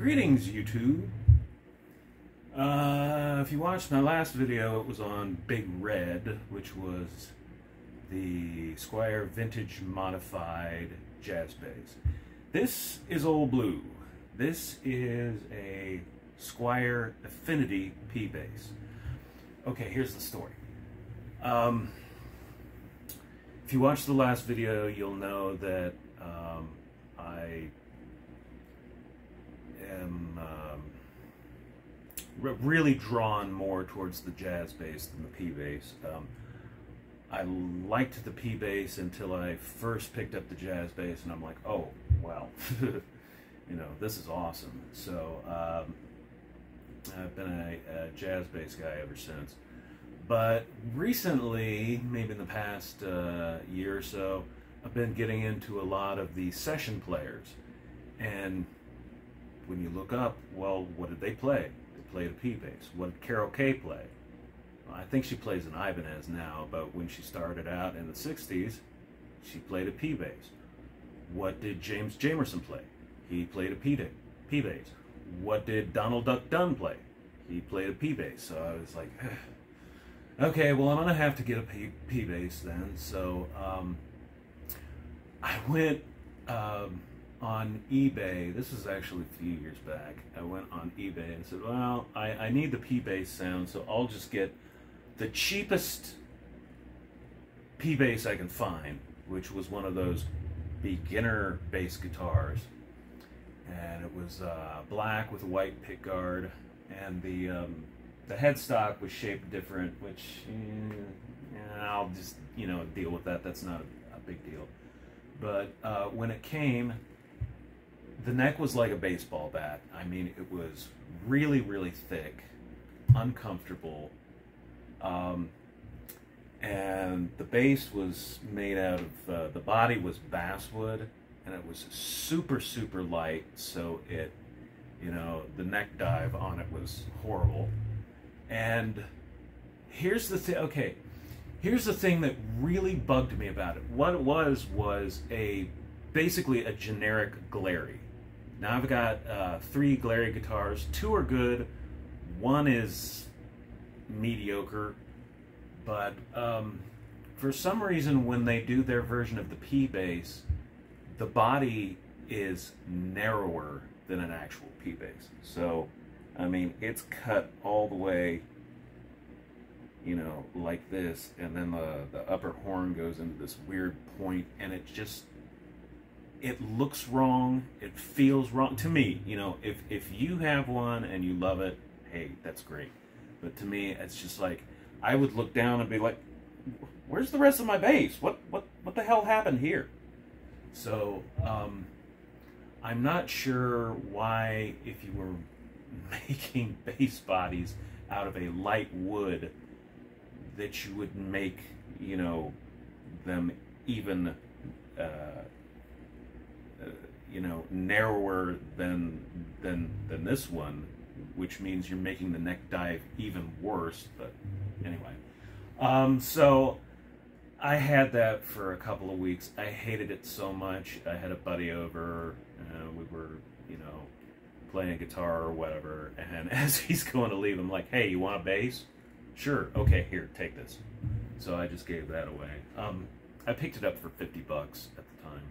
Greetings, YouTube. If you watched my last video, it was on Big Red, which was the Squier Vintage Modified Jazz Bass. This is Old Blue. This is a Squier Affinity P-Bass. Okay, here's the story. If you watched the last video, you'll know that I am really drawn more towards the jazz bass than the P-Bass. I liked the P-Bass until I first picked up the jazz bass, and I'm like, oh, well, you know, this is awesome. So I've been a jazz bass guy ever since. But recently, maybe in the past year or so, I've been getting into a lot of the session players. And when you look up, well, what did they play? They played a P-Bass. What did Carol Kay play? Well, I think she plays an Ibanez now, but when she started out in the 60s, she played a P-Bass. What did James Jamerson play? He played a P-Bass. What did Donald Duck Dunn play? He played a P-Bass. So I was like, okay, well, I'm going to have to get a P-Bass then. So I went on eBay. This is actually a few years back. I went on eBay and said, well, I need the P-Bass sound, so I'll just get the cheapest P-Bass I can find, which was one of those beginner bass guitars. And it was black with a white pickguard, and the headstock was shaped different, which I'll just, you know, deal with that. That's not a big deal. But when it came, the neck was like a baseball bat. I mean, it was really, really thick, uncomfortable, and the bass was made out of, the body was basswood, and it was super, super light, so it, you know, the neck dive on it was horrible. And here's the thing, okay, here's the thing that really bugged me about it. What it was basically a generic Glary. Now I've got 3 Glary guitars. 2 are good, 1 is mediocre, but for some reason when they do their version of the P-Bass, the body is narrower than an actual P-Bass. So, I mean, it's cut all the way, you know, like this, and then the upper horn goes into this weird point, and it just, it looks wrong, it feels wrong to me. You know, if you have one and you love it, hey, that's great. But to me, it's just like, I would look down and be like, where's the rest of my bass? What the hell happened here? So I'm not sure why, if you were making bass bodies out of a light wood, that you would make, you know, them even you know, narrower than this one, which means you're making the neck dive even worse. But anyway, so I had that for a couple of weeks. I hated it so much. I had a buddy over, we were, you know, playing guitar or whatever, and as he's going to leave, I'm like, hey, you want a bass? Sure, okay, here, take this. So I just gave that away. I picked it up for 50 bucks at the time.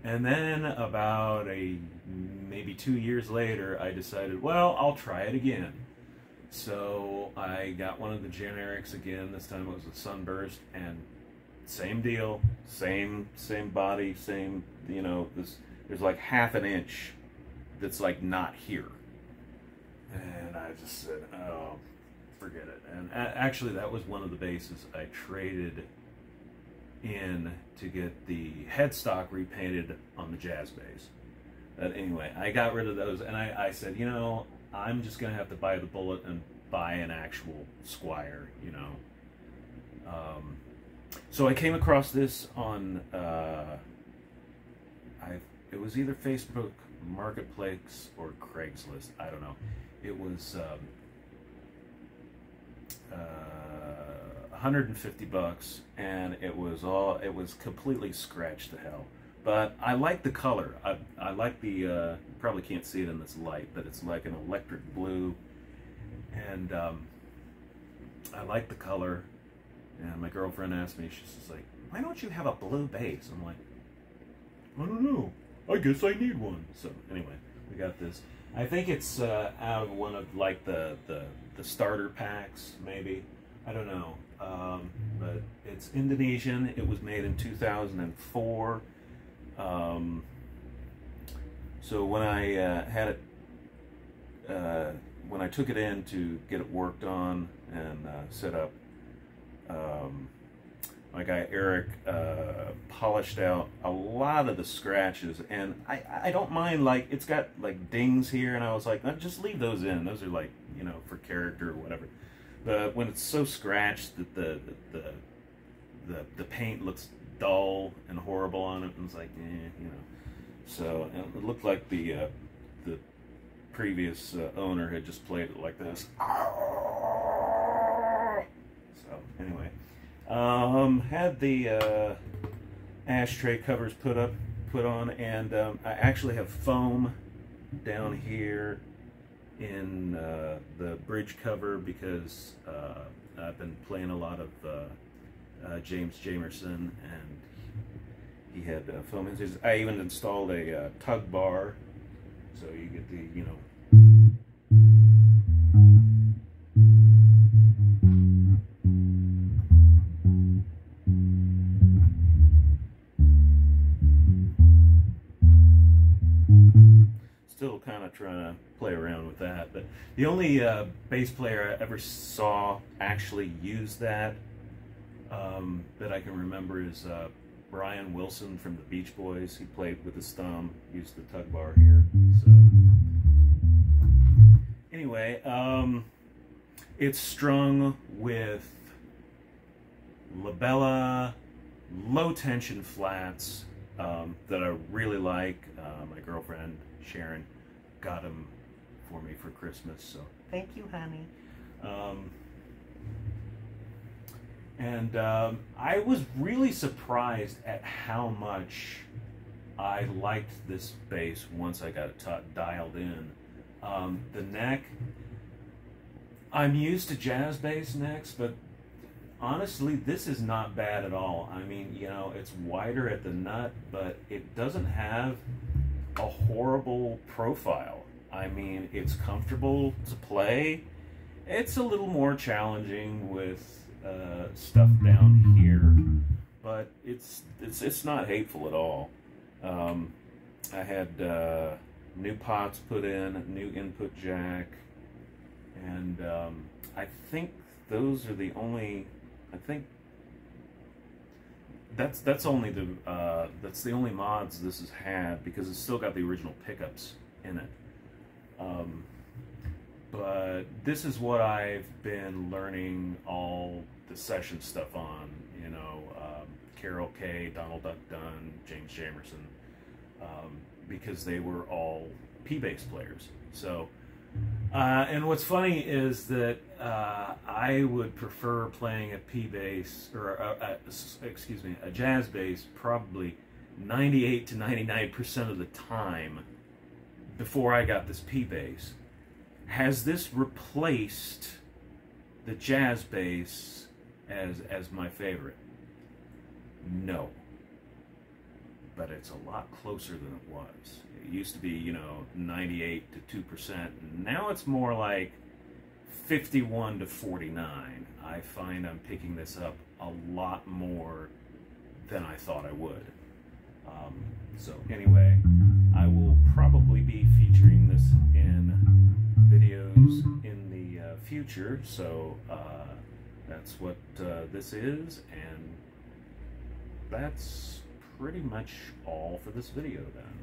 And then about maybe 2 years later, I decided, well, I'll try it again. So I got one of the generics again. This time it was a Sunburst, and same deal, same body, same, you know, there's like ½ an inch that's like not here. And I just said, oh, forget it. And actually that was one of the basses I traded in to get the headstock repainted on the jazz bass. But anyway, I got rid of those, and I said, you know, I'm just gonna have to bite the bullet and buy an actual Squier, you know. So I came across this on it was either Facebook Marketplace or Craigslist, I don't know. It was 150 bucks, and it was completely scratched to hell. But I like the color. I like the, probably can't see it in this light, but it's like an electric blue, and I like the color. And my girlfriend asked me, she's just like, why don't you have a blue bass? I'm like, I don't know, I guess I need one. So anyway, we got this. I think it's out of one of like the starter packs, maybe. I don't know, but it's Indonesian. It was made in 2004. So when I had it, when I took it in to get it worked on and set up, my guy Eric polished out a lot of the scratches, and I don't mind, like, it's got like dings here, and I was like, just leave those in. Those are like, you know, for character or whatever. But when it's so scratched that the paint looks dull and horrible on it, and it's like, you know. So it looked like the previous owner had just played it like this. So anyway, had the ashtray covers put on, and I actually have foam down here in the bridge cover because I've been playing a lot of James Jamerson, and he had foam. I even installed a tug bar, so you get the, you know, still kind of trying to play around with that. But the only bass player I ever saw actually use that that I can remember is Brian Wilson from the Beach Boys. He played with his thumb, used the tug bar here. So anyway, it's strung with labella, low tension flats that I really like. My girlfriend Sharon got them for me for Christmas, so thank you, honey. And I was really surprised at how much I liked this bass once I got it dialed in. The neck, I'm used to jazz bass necks, but honestly, this is not bad at all. I mean, you know, it's wider at the nut, but it doesn't have a horrible profile. I mean, it's comfortable to play. It's a little more challenging with stuff down here, but it's not hateful at all. I had new pots put in, a new input jack, and I think those are the only. I think that's only the only mods this has had, because it's still got the original pickups in it. But this is what I've been learning all the session stuff on, you know, Carol Kay, Donald Duck Dunn, James Jamerson, because they were all P-Bass players. So, and what's funny is that I would prefer playing a P-Bass, or excuse me, a jazz bass, probably 98 to 99% of the time before I got this P-Bass. Has this replaced the jazz bass as my favorite? No. But it's a lot closer than it was. It used to be, you know, 98 to 2%. And now it's more like 51 to 49. I find I'm picking this up a lot more than I thought I would. So anyway, I will probably be featuring this in videos in the future, so that's what this is, and that's pretty much all for this video then.